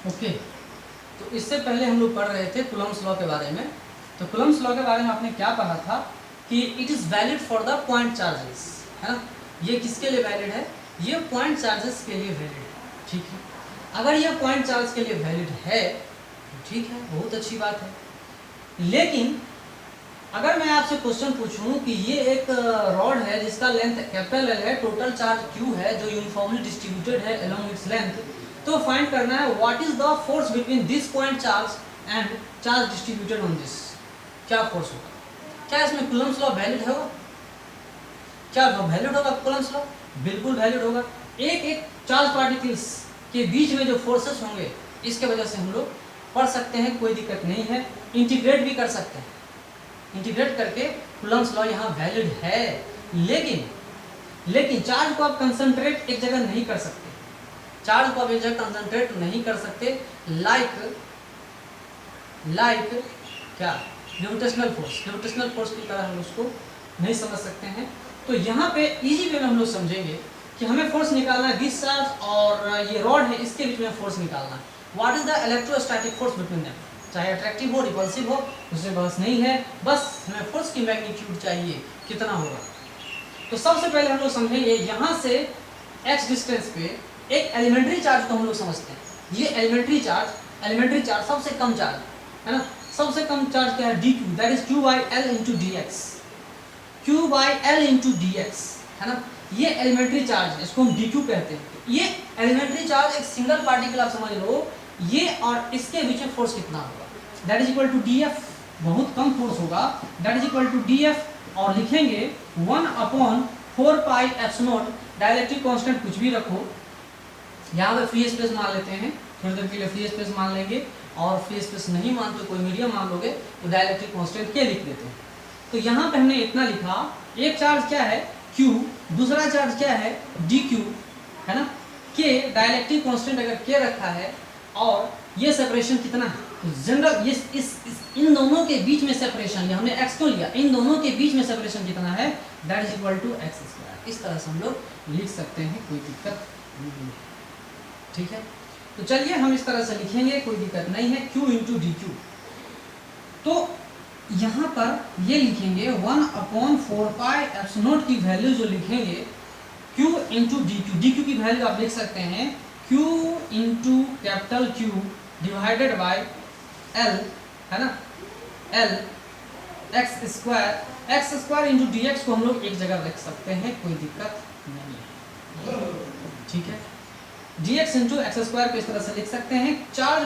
Okay, तो इससे पहले हम लोग पढ़ रहे थे कूलम्ब्स लॉ के बारे में। तो कूलम्ब्स लॉ के बारे में आपने क्या पढ़ा था कि it is valid for the point charges, है ना। ये किसके लिए वैलिड है? ये पॉइंट चार्जेस के लिए वैलिड है, ठीक है। अगर ये पॉइंट चार्ज के लिए वैलिड है तो ठीक है, बहुत अच्छी बात है। लेकिन अगर मैं आपसे क्वेश्चन पूछूं कि ये एक रॉड है जिसका लेंथ कैपिटल एल है, टोटल चार्ज क्यू है, जो यूनिफॉर्मली डिस्ट्रीब्यूटेड है अलोंग इट्स लेंथ, तो फाइंड करना है what is the force between this point charge and charge distributed on this. क्या फोर्स होगा? क्या इसमें कूलम्ब्स लॉ वैलिड होगा? क्या वैलिड होगा कूलम्ब्स लॉ? बिल्कुल वैलिड होगा। एक एक चार्ज पार्टिकल्स के बीच में जो फोर्सेस होंगे, इसके वजह से हम लोग पढ़ सकते हैं, कोई दिक्कत नहीं है। इंटीग्रेट भी कर सकते हैं, इंटीग्रेट करके कूलम्ब्स लॉ यहाँ वैलिड है। लेकिन चार्ज को आप कंसंट्रेट एक जगह नहीं कर सकते, चार्ज को आप एक जगह कंसंट्रेट नहीं कर सकते। लाइक क्या? ग्रेविटेशनल फोर्स की तरह हम उसको नहीं समझ सकते हैं। तो यहाँ पे इजी वे में हम लोग समझेंगे कि हमें फोर्स निकालना है, दिस चार्ज और ये रॉड है, इसके बीच में फोर्स निकालना है। What is the electrostatic force between them? चाहे अट्रैक्टिव हो, रिपल्सिव हो, उससे बहस नहीं है, बस हमें फोर्स की मैग्नीट्यूड चाहिए, कितना होगा। तो सबसे पहले हम लोग समझेंगे यहाँ से x डिस्टेंस पे एक एलिमेंट्री चार्ज को हम लोग समझते हैं। ये एलिमेंट्री चार्ज सबसे कम चार्ज है ना। सबसे कम चार्ज क्या है? dq, that is q by l into dx, q by l into dx, है ना। ये एलिमेंट्री चार्ज है, इसको हम dq कहते हैं। ये एलिमेंट्री चार्ज एक सिंगल पार्टिकल आप समझ लो, ये और इसके बीच में फोर्स कितना होगा? That is equal to df, बहुत कम फोर्स होगा, that is equal to df। और लिखेंगे 1/4 पाई एप्सिलॉन, डाइलेक्ट्रिक कांस्टेंट कुछ भी रखो, यहाँ पे फ्री स्पेस मान लेते हैं, थोड़ी देर के लिए फ्री स्पेस मान लेंगे, और फ्री स्पेस नहीं मानते कोई मीडियम मान लोगे तो डाइलेक्ट्रिक कांस्टेंट के लिख देते हैं। तो यहाँ पे हमने इतना लिखा, एक चार्ज क्या है? Q, दूसरा चार्ज क्या है? dq, है ना। K डाइलेक्ट्रिक कांस्टेंट अगर K रखा है, और ये सेपरेशन कितना है? जनरल ये इन दोनों के बीच में सेपरेशन, ये हमने x को लिया, इन दोनों के बीच में सेपरेशन कितना है? That is equal to x square. इस तरह से हम लोग लिख सकते हैं, कोई दिक्कत नहीं है, ठीक है। तो चलिए हम इस तरह से लिखेंगे, कोई दिक्कत नहीं है, q इंटू डी क्यू। तो यहाँ पर ये लिखेंगे 1/4 पाई एप्सिलॉन की वैल्यू जो लिखेंगे q into D Q. D Q की वैल्यू आप लिख सकते हैं q into capital Q divided bye L, है ना, L x square into D x को हम लोग एक जगह रख सकते हैं, कोई दिक्कत नहीं है, ठीक है। dx इंटू एक्स स्क्वायर को इस तरह से लिख सकते हैं। Charge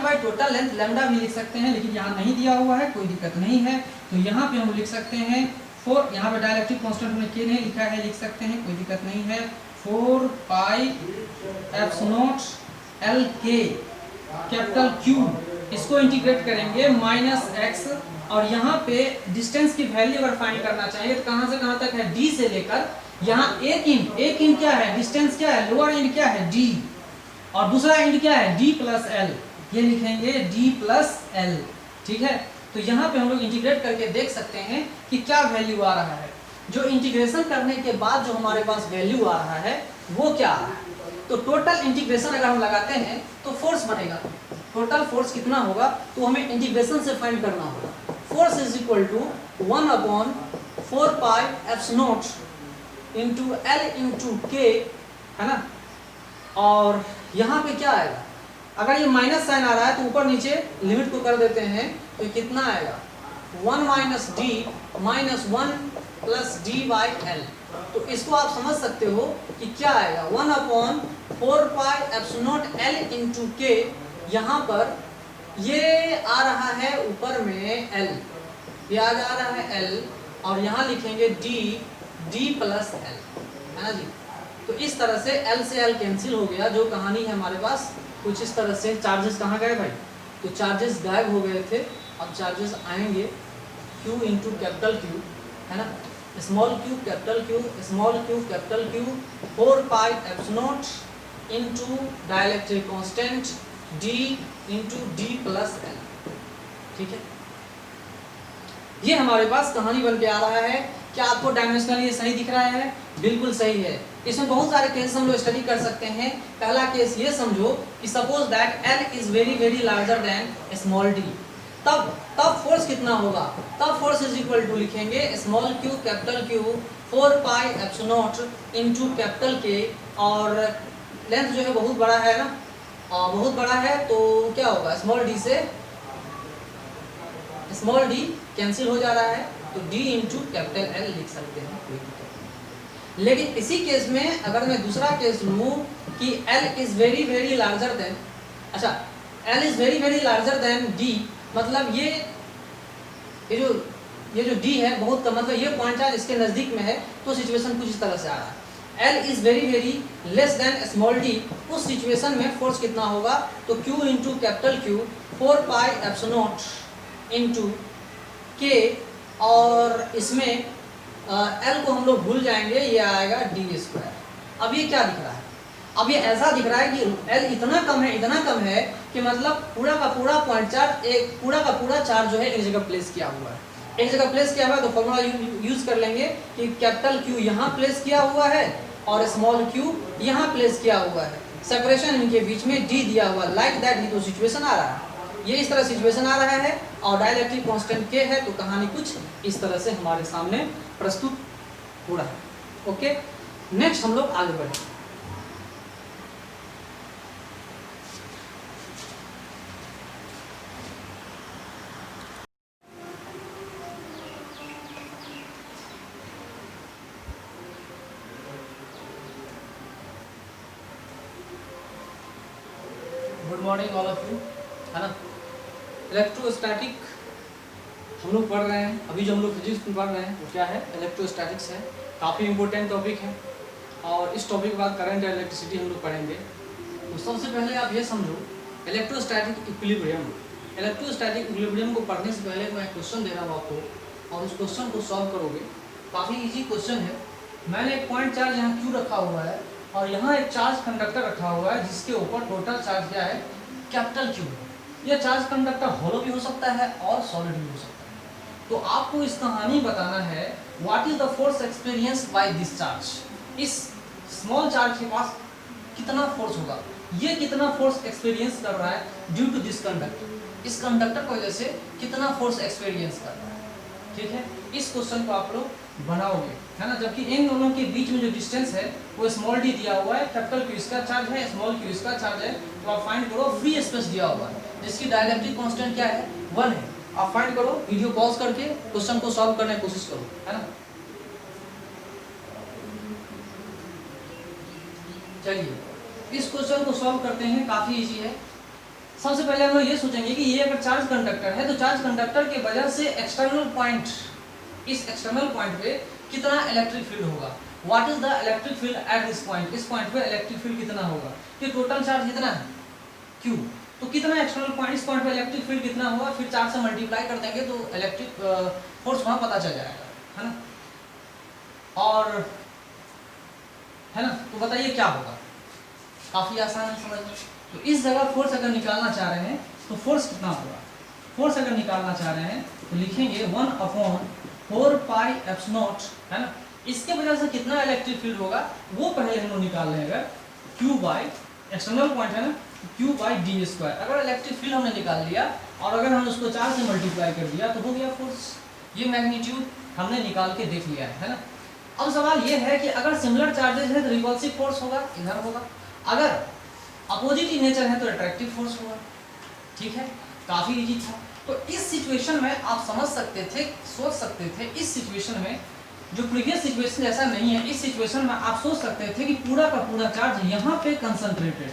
by total length lambda भी लिख सकते हैं, लेकिन यहाँ नहीं दिया हुआ है, कोई दिक्कत नहीं है। तो यहाँ पे हम लिख सकते हैं 4, यहाँ पे डाइलेक्ट्रिक कांस्टेंट हमने के नहीं लिखा है, लिख सकते हैं, कोई दिक्कत नहीं है। 4 पाई एप्सिलॉन एल के कैपिटल Q, इसको इंटीग्रेट करेंगे माइनस x, और यहाँ पे डिस्टेंस की वैल्यू अगर फाइंड करना चाहिए तो कहाँ से कहाँ तक है? D से लेकर यहाँ एक इंड क्या है? डिस्टेंस क्या है? लोअर इंड क्या है? D, और दूसरा इंड क्या है? D प्लस L, ये लिखेंगे D प्लस L, ठीक है। तो यहाँ पे हम लोग इंटीग्रेट करके देख सकते हैं कि क्या वैल्यू आ रहा है। जो इंटीग्रेशन करने के बाद जो हमारे पास वैल्यू आ रहा है वो क्या आ रहा है? तो टोटल इंटीग्रेशन अगर हम लगाते हैं तो फोर्स बनेगा, टोटल फोर्स कितना होगा? तो हमें इंटीग्रेशन से फाइंड करना होगा। Force is equal to 1/4 pi epsilon into L into K, है ना। और यहाँ पे क्या आएगा? अगर ये माइनस साइन आ रहा है तो ऊपर नीचे लिमिट को कर देते हैं, तो कितना आएगा? 1 minus D minus 1 plus D by L. तो इसको आप समझ सकते हो कि क्या आएगा? 1/4 pi epsilon L into K, यहाँ पर ये आ रहा है ऊपर में L, ये आ जा रहा है L, और यहाँ लिखेंगे D प्लस L, है ना जी। तो इस तरह से L से L कैंसिल हो गया। जो कहानी है हमारे पास कुछ इस तरह से, चार्जेस कहाँ गए भाई? तो चार्जेस गायब हो गए थे, अब चार्जेस आएंगे Q इंटू कैपिटल Q, है ना, small q capital Q, small q capital Q, 4 पाई epsilon into dielectric constant D into D plus L, ठीक है। ये हमारे पास कहानी बन के आ रहा है। क्या आपको डायमेंशनल ये सही दिख रहा है? बिल्कुल सही है। इसमें बहुत सारे केस हम लोग स्टडी कर सकते हैं। पहला केस ये समझो कि suppose that L is very very larger than small d, तब फोर्स कितना होगा, तब फोर्स इज इक्वल टू लिखेंगे small Q capital Q 4 pi epsilon not into capital के, और लेंथ जो है बहुत बड़ा है ना, बहुत बड़ा है, तो क्या होगा स्मॉल d से स्मॉल d कैंसिल हो जा रहा है, तो d इंटू कैपिटल L लिख सकते हैं, कोई दिक्कत नहीं। लेकिन इसी केस में अगर मैं दूसरा केस लूँ कि L is very very larger than, अच्छा L is very very larger than d, मतलब ये जो d है बहुत का मतलब ये पॉइंट चार्ज इसके नज़दीक में है, तो सिचुएशन कुछ इस तरह से आ रहा है। L is very very less than small d, उस सिचुएशन में फोर्स कितना होगा, तो Q into capital Q 4 pi epsilon not into K, और इसमें L को हम लोग भूल जाएंगे, ये आएगा d²। अब ये क्या दिख रहा है, अब ये ऐसा दिख रहा है कि L इतना कम है कि मतलब पूरा का पूरा पॉइंट चार्ज, एक पूरा का पूरा चार्ज जो है एक जगह प्लेस किया हुआ है, एक जगह प्लेस किया हुआ है, तो फॉर्मूला यूज कर लेंगे कि कैपिटल Q यहाँ प्लेस किया हुआ है और स्मॉल q यहाँ प्लेस किया हुआ है, सेपरेशन इनके बीच में d दिया हुआ, लाइक दैट ही तो सिचुएशन आ रहा है, ये इस तरह सिचुएशन आ रहा है, और डाइलेक्ट्रिक कांस्टेंट k है, तो कहानी कुछ इस तरह से हमारे सामने प्रस्तुत हो रहा है। ओके, नेक्स्ट हम लोग आगे बढ़े। Good morning all of you, है ना। इलेक्ट्रोस्टैटिक हम लोग पढ़ रहे हैं, अभी जो हम लोग फिजिक्स में पढ़ रहे हैं वो क्या है, इलेक्ट्रोस्टैटिक्स है, काफ़ी इंपॉर्टेंट टॉपिक है, और इस टॉपिक के बाद करंट और इलेक्ट्रिसिटी हम लोग पढ़ेंगे। तो सबसे पहले आप ये समझो इलेक्ट्रोस्टैटिक इक्विलिब्रियम, इलेक्ट्रोस्टैटिक इक्विलिब्रियम को पढ़ने से पहले मैं क्वेश्चन दे रहा हूँ आपको, और उस क्वेश्चन को सॉल्व करोगे, काफ़ी ईजी क्वेश्चन है। मैंने एक पॉइंट चार्ज यहाँ क्यू रखा हुआ है, और यहाँ एक चार्ज कंडक्टर रखा हुआ है जिसके ऊपर टोटल चार्ज क्या है, कैपिटल क्यू। यह चार्ज कंडक्टर होलो भी हो सकता है और सॉलिड भी हो सकता है। तो आपको इस कहानी बताना है what is the force experience by this charge, इस स्मॉल चार्ज के पास कितना फोर्स होगा, ये कितना फोर्स एक्सपीरियंस कर रहा है ड्यू टू दिस कंडक्टर, इस कंडक्टर की वजह से कितना फोर्स एक्सपीरियंस कर रहा है। ठीक है, इस क्वेश्चन को आप लोग बनाओगे, है ना। जबकि इन दोनों के बीच में जो डिस्टेंस है वो स्मॉल d दिया हुआ है, कैपिटल Q इसका चार्ज है, स्मॉल q इसका चार्ज है, तो आप फाइंड करो फ्री स्पेस दिया हुआ है जिसकी डाइलेक्ट्रिक कांस्टेंट क्या है, 1 है। आप फाइंड करो, वीडियो पॉज करके क्वेश्चन को सॉल्व करने की कोशिश करो, है ना। चलिए इस क्वेश्चन को सॉल्व करते हैं, काफी इजी है। सबसे पहले हम लोग ये सोचेंगे कि ये अगर चार्ज कंडक्टर है तो चार्ज कंडक्टर के वजह से एक्सटर्नल पॉइंट, इस एक्सटर्नल पॉइंट पे कितना इलेक्ट्रिक फील्ड होगा, what is the electric field at this point, इस पॉइंट पे इलेक्ट्रिक फील्ड कितना होगा, ये टोटल चार्ज कितना है Q, तो कितना एक्सटर्नल पॉइंट, इस पॉइंट पे इलेक्ट्रिक फील्ड कितना होगा, फिर 4 से मल्टीप्लाई कर देंगे तो इलेक्ट्रिक फोर्स वहां पता चल जाएगा, है ना। और है ना, तो बताइए क्या होगा, काफी आसान है समझना। तो इस जगह फोर्स अगर निकालना चाह रहे हैं तो फोर्स कितना होगा, फोर्स अगर निकालना चाह रहे हैं तो लिखेंगे 1/4 पाई एप्सिलॉन नॉट, है ना। इसके वजह से कितना इलेक्ट्रिक फील्ड होगा वो पहले हम लोग निकाल लेंगे, अगर Q बाई एक्सटर्नल पॉइंट है ना, Q बाई d²। अगर इलेक्ट्रिक फील्ड हमने निकाल लिया और अगर हम उसको 4 से मल्टीप्लाई कर दिया तो हो गया फोर्स, ये मैग्नीट्यूड हमने निकाल के देख लिया है ना। अब सवाल ये है कि अगर सिमिलर चार्जेस है तो रिपल्सिव फोर्स होगा, इधर होगा, अगर अपोजिट इन नेचर है तो अट्रैक्टिव फोर्स होगा। ठीक है, काफी इजी था। तो इस सिचुएशन में आप समझ सकते थे, सोच सकते थे, इस सिचुएशन में जो प्रीवियस सिचुएशन जैसा नहीं है, इस सिचुएशन में आप सोच सकते थे कि पूरा का पूरा चार्ज यहाँ पे कंसंट्रेटेड,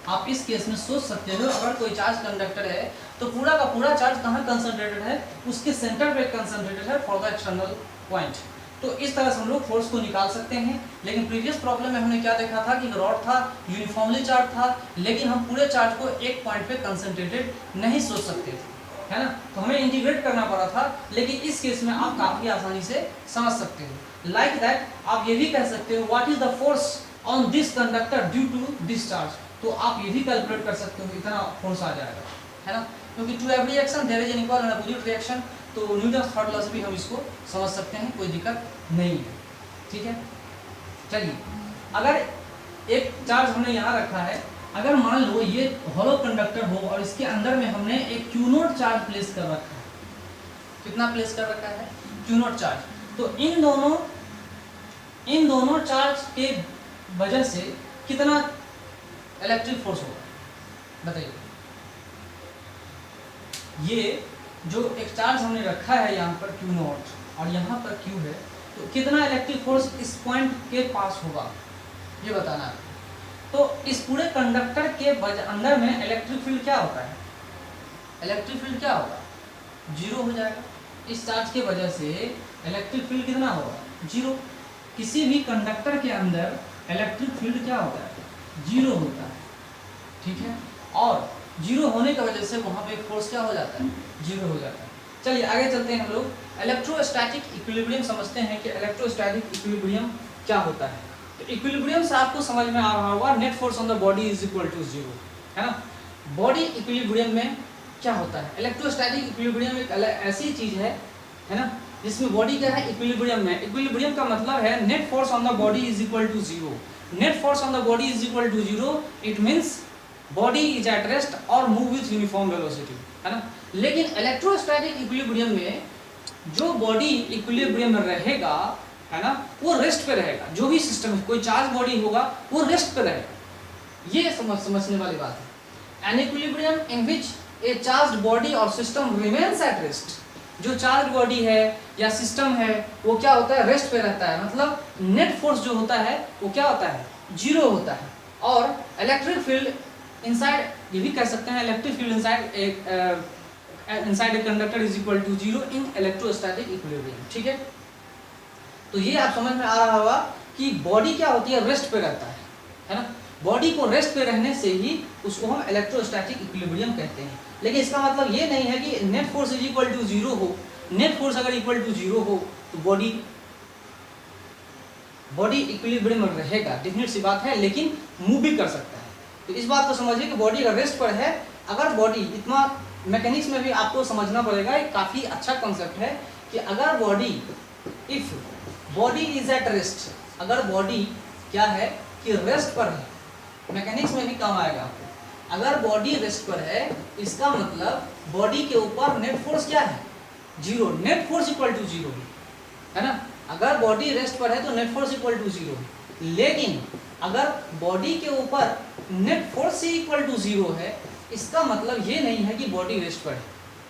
आप इस केस में सोच सकते हो अगर कोई चार्ज कंडक्टर है तो पूरा का पूरा चार्ज कहाँ कंसंट्रेटेड है, उसके सेंटर पे कंसंट्रेटेड है फॉर द एक्सटर्नल पॉइंट। तो इस तरह से हम लोग फोर्स को निकाल सकते हैं। लेकिन प्रीवियस प्रॉब्लम में हमने क्या देखा था कि रॉड था, यूनिफॉर्मली चार्ज था, लेकिन हम पूरे चार्ज को एक पॉइंट पे कंसंट्रेटेड नहीं सोच सकते थे, है ना। तो हमें इंटीग्रेट करना पड़ा था, लेकिन इस केस में आप काफी आसानी से समझ सकते हो। लाइक दैट आप ये भी कह सकते हो what is the force on this conductor due to this charge, तो आप ये भी कैलकुलेट कर सकते हो इतना फोर्स आ जाएगा, है ना। क्योंकि to every action there is an equal and opposite reaction, तो न्यूटन्स थर्ड लॉ से भी हम इसको समझ सकते हैं, कोई दिक्कत नहीं है। ठीक है, चलिए अगर एक चार्ज हमने यहाँ रखा है, अगर मान लो ये हॉलो कंडक्टर हो और इसके अंदर में हमने एक क्यू नॉट चार्ज प्लेस कर रखा है, कितना प्लेस कर रखा है, क्यू नॉट चार्ज, तो इन दोनों चार्ज के वजह से कितना इलेक्ट्रिक फोर्स होगा बताइए। ये जो एक चार्ज हमने रखा है यहाँ पर क्यू नॉट और यहाँ पर क्यू है, तो कितना इलेक्ट्रिक फोर्स इस पॉइंट के पास होगा ये बताना है। तो इस पूरे कंडक्टर के अंदर में इलेक्ट्रिक फील्ड क्या होता है, इलेक्ट्रिक फील्ड क्या होगा, जीरो हो जाएगा। इस चार्ज के वजह से इलेक्ट्रिक फील्ड कितना होगा, जीरो। किसी भी कंडक्टर के अंदर इलेक्ट्रिक फील्ड क्या होता है, जीरो होता है, ठीक है। और जीरो होने की वजह से वहाँ पे फोर्स क्या हो जाता है, जीरो हो जाता है। चलिए आगे चलते हैं हम लोग इलेक्ट्रोस्टैटिक इक्विलिब्रियम समझते हैं कि इलेक्ट्रोस्टैटिक इक्विलिब्रियम क्या होता है। तो इक्विलिब्रियम से आपको समझ में आ रहा होगा net force on the body is equal to zero, है ना। बॉडी इक्विलिब्रियम में क्या होता है, इलेक्ट्रोस्टैटिक इक्विलिब्रियम एक ऐसी चीज है ना, जिसमें बॉडी क्या है, इक्विलिब्रियम में। इक्विलिब्रियम का मतलब है net force on the body is equal to zero. Net force on the body is equal to zero, it means body is at rest और मूव विथ यूनिफॉर्म वेलोसिटी, है ना। लेकिन इलेक्ट्रोस्टैटिक इक्विलिब्रियम में जो body equilibrium में रहेगा, है ना, वो रेस्ट पे रहेगा। जो भी सिस्टम है, कोई चार्ज बॉडी होगा वो रेस्ट पे रहेगा। ये समझने वाली बात है। An equilibrium in which A charge body और सिस्टम रिमेन्स एट रेस्ट। जो चार्ज बॉडी है या सिस्टम है वो क्या होता है, रेस्ट पे रहता है। मतलब नेट फोर्स जो होता है वो क्या होता है, जीरो होता है। और इलेक्ट्रिक फील्ड इनसाइड, ये भी कह सकते हैं electric field inside a conductor is equal to zero in electrostatic equilibrium, ठीक है। तो ये आप समझ में आ रहा होगा कि बॉडी क्या होती है, रेस्ट पे रहता है ना। बॉडी को रेस्ट पे रहने से ही उसको हम इलेक्ट्रोस्टैटिक इक्विलिब्रियम कहते हैं। लेकिन इसका मतलब ये नहीं है कि net force is equal to zero हो। नेट फोर्स अगर इक्वल टू जीरो हो तो बॉडी इक्विलिब्रियम में रहेगा, डेफिनेट सी बात है, लेकिन मूव भी कर सकता है। तो इस बात को समझिए कि बॉडी अगर रेस्ट पर है, अगर बॉडी, इतना मैकेनिक्स में भी आपको समझना पड़ेगा, एक काफ़ी अच्छा कॉन्सेप्ट है कि अगर body, if body is at rest, अगर बॉडी क्या है कि रेस्ट पर है, मैकेनिक्स में भी काम आएगा आपको। अगर बॉडी रेस्ट पर है, इसका मतलब बॉडी के ऊपर नेट फोर्स क्या है, zero. Net force equal to zero, है ना। अगर बॉडी रेस्ट पर है तो net force equal to zero. लेकिन अगर बॉडी के ऊपर नेट फोर्स से इक्वल टू जीरो है, इसका मतलब ये नहीं है कि बॉडी रेस्ट पर है।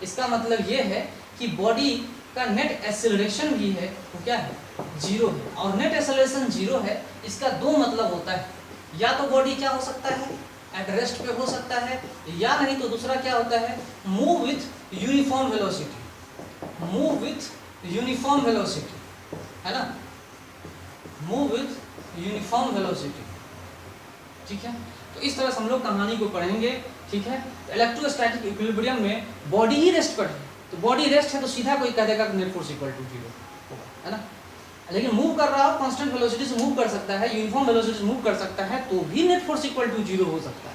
इसका मतलब ये है कि बॉडी का नेट एक्सेलरेशन भी है वो क्या है, जीरो है। और नेट एक्सेलरेशन जीरो है, इसका दो मतलब होता है, या तो बॉडी क्या हो सकता है, एट रेस्ट पे हो सकता है, या नहीं तो दूसरा क्या होता है, move with uniform velocity. Move with uniform velocity, है ना, मूव विथ यूनिफॉर्म वेलोसिटी, ठीक है। तो इस तरह से हम लोग कहानी को पढ़ेंगे, ठीक है। इलेक्ट्रोस्टैटिक इक्विलिब्रियम में बॉडी ही रेस्ट पर है, तो बॉडी रेस्ट है तो सीधा कोई कह देगा net force equal to zero होगा, है ना। लेकिन मूव कर रहा हो, कांस्टेंट वेलोसिटी से मूव कर सकता है, यूनिफॉर्म वेलोसिटी से मूव कर सकता है, तो भी net force equal to zero हो सकता है।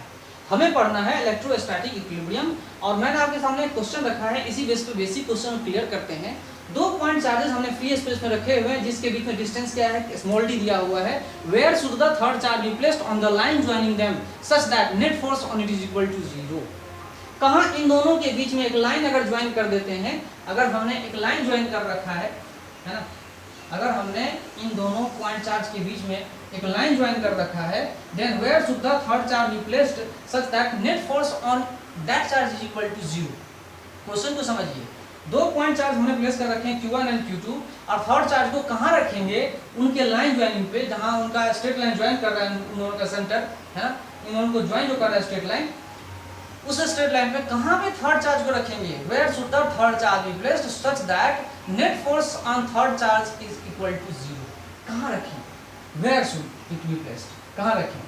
हमें पढ़ना है इलेक्ट्रोस्टैटिक इक्विलिब्रियम। और मैंने आपके सामने एक क्वेश्चन रखा है, इसी बेस पे बेसिक क्वेश्चन क्लियर करते हैं। 2 पॉइंट चार्जेस हमने फ्री स्पेस में रखे हुए हैं, जिसके बीच में डिस्टेंस क्या है, स्मॉल डी दिया हुआ है। Where should the third charge be placed on the line joining them such that net force on it is equal to zero. कहाँ इन दोनों के बीच में एक लाइन अगर ज्वाइन कर देते हैं, अगर हमने एक लाइन ज्वाइन कर रखा है ना, अगर हमने इन दोनों पॉइंट चार्ज के बीच में एक लाइन ज्वाइन कर रखा है, then where should the third charge be placed such that net force on that charge is equal to zero. Question को समझिए, 2 पॉइंट चार्ज हमने प्लेस कर रखे हैं Q1 एंड Q2, और थर्ड चार्ज को कहाँ रखेंगे, उनके लाइन ज्वाइनिंग पे, जहाँ उनका स्ट्रेट लाइन ज्वाइन कर रहा है उन दोनों का सेंटर, है ना, इन दोनों को ज्वाइन जो कर रहा है स्ट्रेट लाइन, उस स्ट्रेट लाइन पे कहाँ पे थर्ड चार्ज को रखेंगे। Where should the third charge be placed such that net force on third charge is equal to zero. कहाँ रखें, where should it be placed, कहाँ रखें,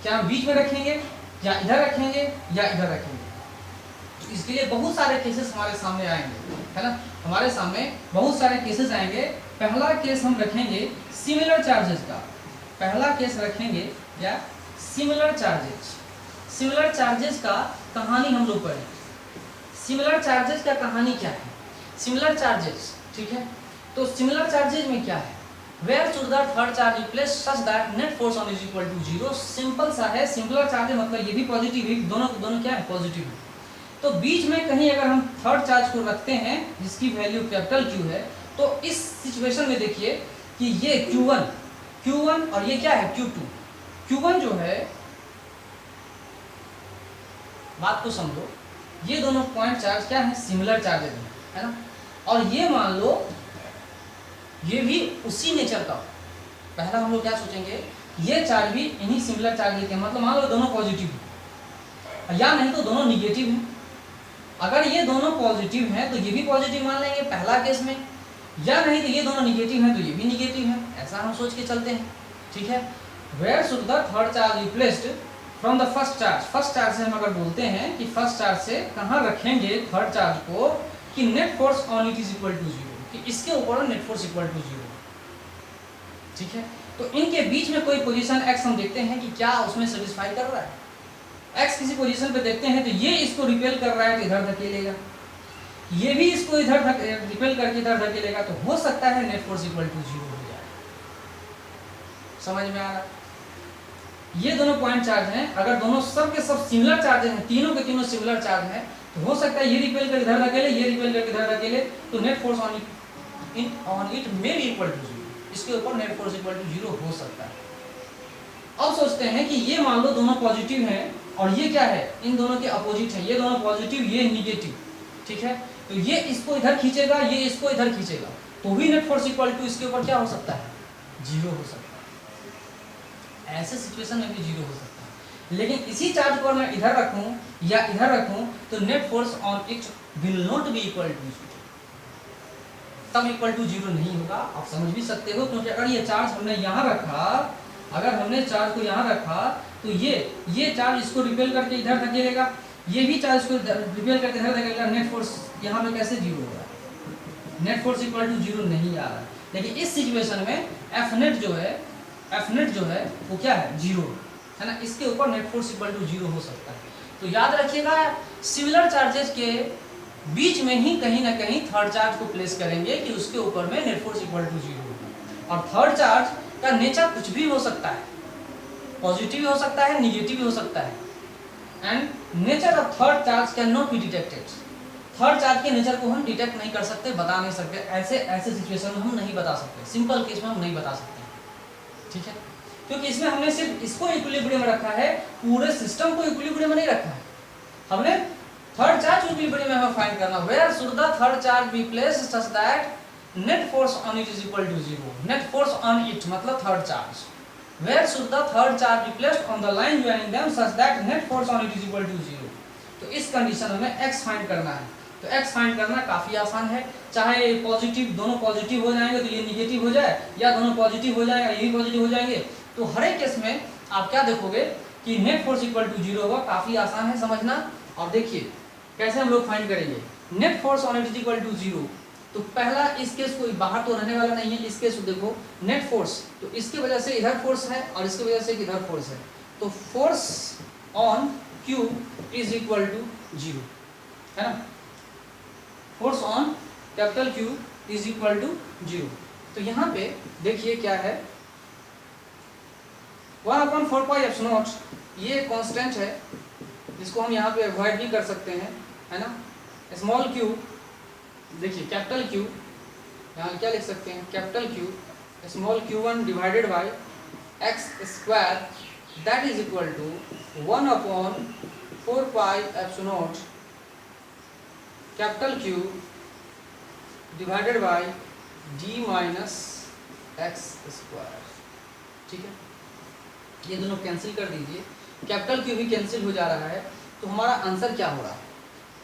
क्या बीच में रखेंगे या इधर रखेंगे या इधर रखेंगे। तो इसके लिए बहुत सारे केसेस हमारे सामने आएंगे, है ना, हमारे सामने बहुत सारे केसेस आएंगे। पहला केस हम रखेंगे सिमिलर चार्जेस का, पहला केस रखेंगे क्या, सिमिलर चार्जेस। सिमिलर चार्जेस का कहानी हम लोग पढ़ें। सिमिलर चार्जेस का कहानी क्या है, सिमिलर चार्जेस, ठीक है। तो सिमिलर चार्जेस में क्या है, where should the third charge replace such that net force on is equal to zero. Simple सा है, सिंपलर चार्ज है, मतलब ये भी पॉजिटिव है, दोनों दोनों क्या है पॉजिटिव है। तो बीच में कहीं अगर हम थर्ड चार्ज को रखते हैं जिसकी वैल्यू कैपिटल क्यू है, तो इस सिचुएशन में देखिए कि ये Q1 और ये क्या है Q2। Q1 जो है, बात को समझो, ये दोनों पॉइंट चार्ज क्या है सिमिलर चार्जेज है ना, और ये मान लो ये भी उसी नेचर का। पहला हम लोग क्या सोचेंगे, ये चार्ज भी इन्हीं सिमिलर चार्ज लेते हैं, मतलब मान लो दोनों पॉजिटिव है या नहीं तो दोनों निगेटिव है। अगर ये दोनों पॉजिटिव हैं तो ये भी पॉजिटिव मान लेंगे पहला केस में, या नहीं तो ये दोनों निगेटिव हैं तो ये भी निगेटिव है, ऐसा हम सोच के चलते हैं। ठीक है, where should the third charge replaced from the first charge. First charge से हम अगर बोलते हैं कि फर्स्ट चार्ज से कहाँ रखेंगे थर्ड चार्ज को, कि net force on it is equal to zero, कि इसके ऊपर net force equal to zero. ठीक है, तो इनके बीच में कोई पोजीशन x हम देखते हैं कि क्या उसमें सेटिस्फाई कर रहा है। x किसी पोजीशन पे देखते हैं तो ये इसको रिपेल कर रहा है तो इधर धकेलेगा, ये भी इसको इधर रिपेल करके इधर धकेलेगा, तो हो सकता है net force equal to zero हो जाए। समझ में आ रहा? ये दोनों पॉइंट चार्ज हैं, अगर दोनों सब के सब सिमिलर चार्ज हैं, तीनों के तीनों सिमिलर चार्ज हैं, तो हो सकता है ये रिपेल कर इधर धकेले, ये रिपेल करके इधर धकेले, तो net force on it may be equal to zero. इसके ऊपर net force equal to zero हो सकता है। अब सोचते हैं कि ये मान लो दोनों पॉजिटिव हैं और ये क्या है, इन दोनों के अपोजिट है, ये दोनों पॉजिटिव ये निगेटिव। ठीक है, तो ये इसको इधर खींचेगा, ये इसको इधर खींचेगा, तो भी नेट फोर्स इक्वल टू इसके ऊपर क्या हो सकता है, जीरो हो सकता है। ऐसे सिचुएशन में भी जीरो हो सकता है। लेकिन इसी चार्ज को मैं इधर रखूं या इधर रखूं तो net force on it will not be equal to zero, तब इक्वल टू जीरो नहीं होगा। आप समझ भी सकते हो, क्योंकि अगर ये चार्ज हमने यहाँ रखा, अगर हमने चार्ज को यहाँ रखा तो ये चार्ज इसको रिपेल करके इधर धकेलेगा, ये भी चार्ज को रिपेल करके इधर धकेलेगा, नेट फोर्स यहाँ पे कैसे जीरो होगा, net force equal to zero नहीं आ रहा। लेकिन इस सिचुएशन में एफ नेट जो है वो क्या है, जीरो है ना, इसके ऊपर net force equal to zero हो सकता है। तो याद रखिएगा, सिमिलर चार्जेस के बीच में ही कहीं ना कहीं थर्ड चार्ज को प्लेस करेंगे कि उसके ऊपर में net force equal to zero होगा। और थर्ड चार्ज का नेचर कुछ भी हो सकता है, पॉजिटिव भी हो सकता है, निगेटिव भी हो सकता है। And nature of third charge can not be detected. Third charge के नेचर को हम डिटेक्ट नहीं कर सकते, बता नहीं सकते, ऐसे सिचुएशन में हम नहीं बता सकते, सिंपल केस में हम नहीं बता सकते। ठीक है, क्योंकि इसमें हमने सिर्फ इसको इक्विलिब्रियम रखा है, पूरे सिस्टम को इक्विलिब्रियम नहीं रखा है। हमने थर्ड चार्ज इक्विलिब्रियम में हमें फाइंड करना, where should the third charge be placed such that net force on it is equal to zero. Net force on it मतलब third charge. Where should the third charge be placed on the line joining them such that net force on it is equal to zero. तो इस condition में x find करना है। तो x find करना काफी आसान है, चाहे पॉजिटिव, दोनों पॉजिटिव हो जाएंगे तो ये निगेटिव हो जाए, या दोनों पॉजिटिव हो जाएगा ये भी पॉजिटिव हो जाएंगे, तो हर एक केस में आप क्या देखोगे कि net force equal to zero होगा। काफी आसान है समझना। और देखिए कैसे हम लोग फाइंड करेंगे net force on it is equal to zero. तो पहला इस केस को बाहर तो रहने वाला नहीं है, इस केस को देखो नेट फोर्स, तो इसकी वजह से इधर फोर्स है और इसकी वजह से इधर फोर्स है, तो force on Q is equal to zero है ना, force on capital Q is equal to zero. तो यहाँ पे देखिए क्या है, 1/4 पाई एप्सिलॉन नॉट, ये कांस्टेंट है, इसको हम यहाँ पे अवॉइड भी कर सकते हैं है ना। स्मॉल q, देखिए कैपिटल Q, यहाँ क्या लिख सकते हैं, capital Q small q1 divided by x square that is equal to 1/4 pi epsilon naught capital Q divided by d minus x square. ठीक है, ये दोनों कैंसिल कर दीजिए, कैपिटल Q भी कैंसिल हो जा रहा है, तो हमारा आंसर क्या हो रहा है,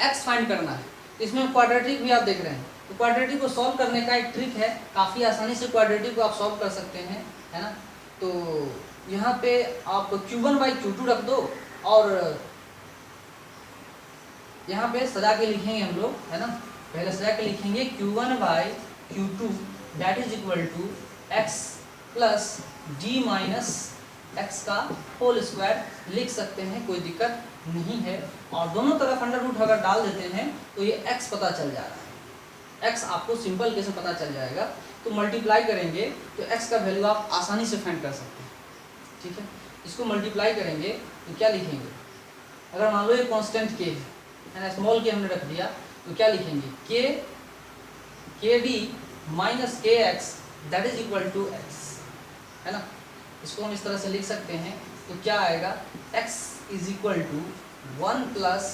x फाइंड करना है। इसमें क्वाड्रेटिक भी आप देख रहे हैं, तो क्वाड्रेटिक को सॉल्व करने का एक ट्रिक है, काफ़ी आसानी से क्वाड्रेटिक को आप सॉल्व कर सकते हैं है ना। तो यहाँ पे आप Q1/Q2 रख दो और यहाँ पे सजा के लिखेंगे हम लोग है ना, पहले सजा के लिखेंगे Q1/Q2 that is equal to x plus d minus x का होल स्क्वायर लिख सकते हैं, कोई दिक्कत नहीं है। और दोनों तरफ अंडर रूट अगर डाल देते हैं तो ये x पता चल जा रहा है, x आपको सिंपल कैसे पता चल जाएगा तो मल्टीप्लाई करेंगे तो x का वैल्यू आप आसानी से फाइंड कर सकते हैं। ठीक है, इसको मल्टीप्लाई करेंगे तो क्या लिखेंगे, अगर मान लो ये कांस्टेंट k है ना, स्मॉल k हमने रख दिया तो क्या लिखेंगे, k d minus k x that is equal to x, है ना। इसको हम इस तरह से लिख सकते हैं तो क्या आएगा, x is equal to 1 plus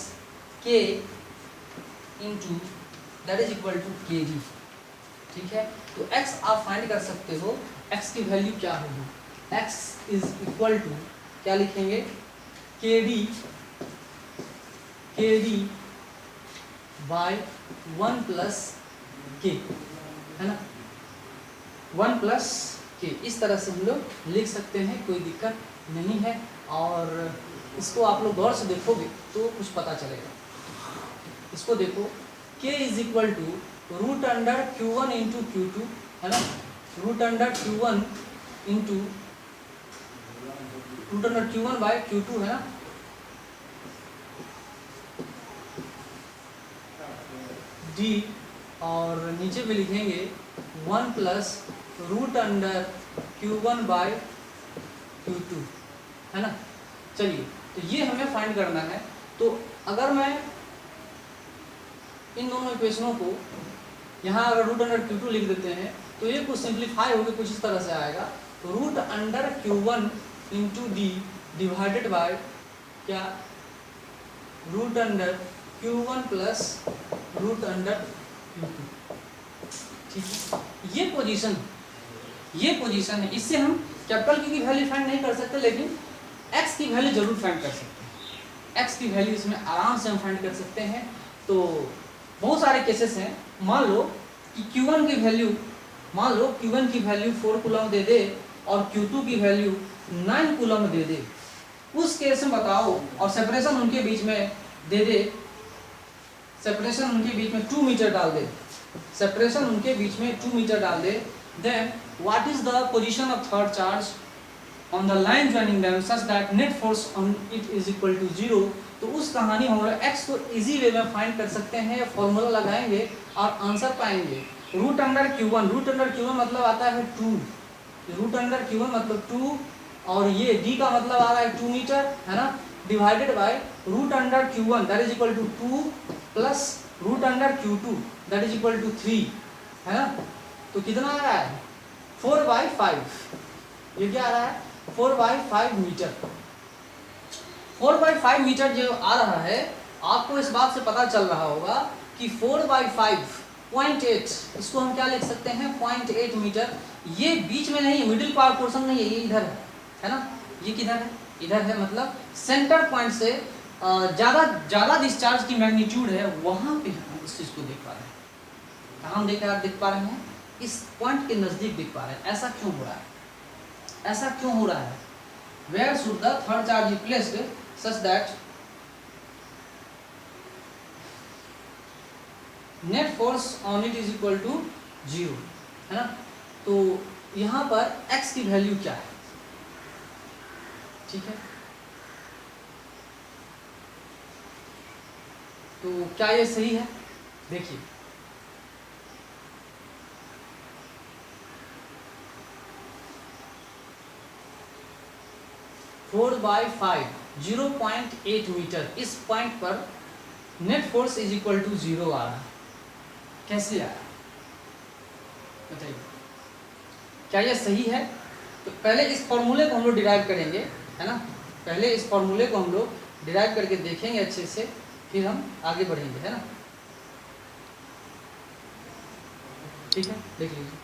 k into that is equal to k d. ठीक है, तो x आप फाइंड कर सकते हो, x की वैल्यू क्या होगी, x इज इक्वल टू क्या लिखेंगे, के डी बाय 1 प्लस के, है ना, 1 प्लस के, इस तरह से हम लोग लिख सकते हैं, कोई दिक्कत नहीं है। और इसको आप लोग गौर से देखोगे तो कुछ पता चलेगा। इसको देखो, k is equal to root under Q1 into Q2, है ना, root under Q1 into root under Q1 by Q2, है ना, डी, और नीचे भी लिखेंगे 1 plus root under Q1 by Q2, है ना। चलिए, तो ये हमें फाइंड करना है। तो अगर मैं इन दोनों इक्वेशनों को यहाँ अगर रूट अंडर Q2 लिख देते हैं तो ये कुछ सिंप्लीफाई होकर कुछ इस तरह से आएगा, root under Q1 into d divided by क्या, root under Q1 plus root under Q2। ठीक है, ये पोजीशन है। इससे हम कैपिटल की वैल्यू फाइंड नहीं कर सकते, लेकिन x की वैल्यू जरूर फाइंड कर सकते हैं। x की वैल्यू इसमें आराम से हम फाइंड कर सकते हैं। तो बहुत सारे केसेस हैं, मान लो कि Q1 की वैल्यू, मान लो Q1 की वैल्यू 4 कूलम दे दे और Q2 की वैल्यू 9 कूलम दे दे, उस केस में बताओ, और सेपरेशन उनके बीच में दे दे, सेपरेशन उनके बीच में 2 मीटर डाल दे, सेपरेशन उनके बीच में 2 मीटर डाल दे, then what is the position of third charge on the line joining them such that net force on it is equal to 0। तो उस कहानी हम लोग x को इजी वे में फाइंड कर सकते हैं, फॉर्मूला लगाएंगे और आंसर पाएंगे। रूट अंडर Q1 मतलब आता है 2, रूट अंडर Q1 मतलब 2, और ये d का मतलब आ रहा है 2 मीटर, है ना, divided by root under Q1 that is equal to 2 plus root under Q2 that is equal to 3, है ना। तो कितना आ रहा है, 4/5। ये क्या आ रहा है, 4/5 मीटर। 4/5 मीटर जो आ रहा है, आपको इस बात से पता चल रहा होगा कि 4/5 0.8, इसको हम क्या लिख सकते हैं, 0.8 मीटर। ये बीच में नहीं, मिडिल पार्ट पोर्शन नहीं है, ये इधर है ना, ये किधर है, इधर है, मतलब सेंटर पॉइंट से ज़्यादा डिस्चार्ज की मैग्नीट्यूड है, वहाँ पे हम इस चीज़ को देख पा रहे हैं। कहाँ देख पा रहे हैं, इस पॉइंट के नज़दीक देख पा रहे हैं। ऐसा क्यों हो रहा है, ऐसा क्यों हो रहा है, where should the third charge be placed such that net force on it is equal to 0, है ना। तो यहाँ पर x की वैल्यू क्या है, ठीक है, तो क्या ये सही है, देखिए, फोर बाई 0.8 मीटर, इस पॉइंट पर net force is equal to 0 आ रहा है। कैसे आया बताइए, क्या यह सही है। तो पहले इस फॉर्मूले को हम लोग डिराइव करेंगे, है ना, पहले इस फॉर्मूले को हम लोग डिराइव करके देखेंगे अच्छे से, फिर हम आगे बढ़ेंगे, है ना। ठीक है, देख लीजिए।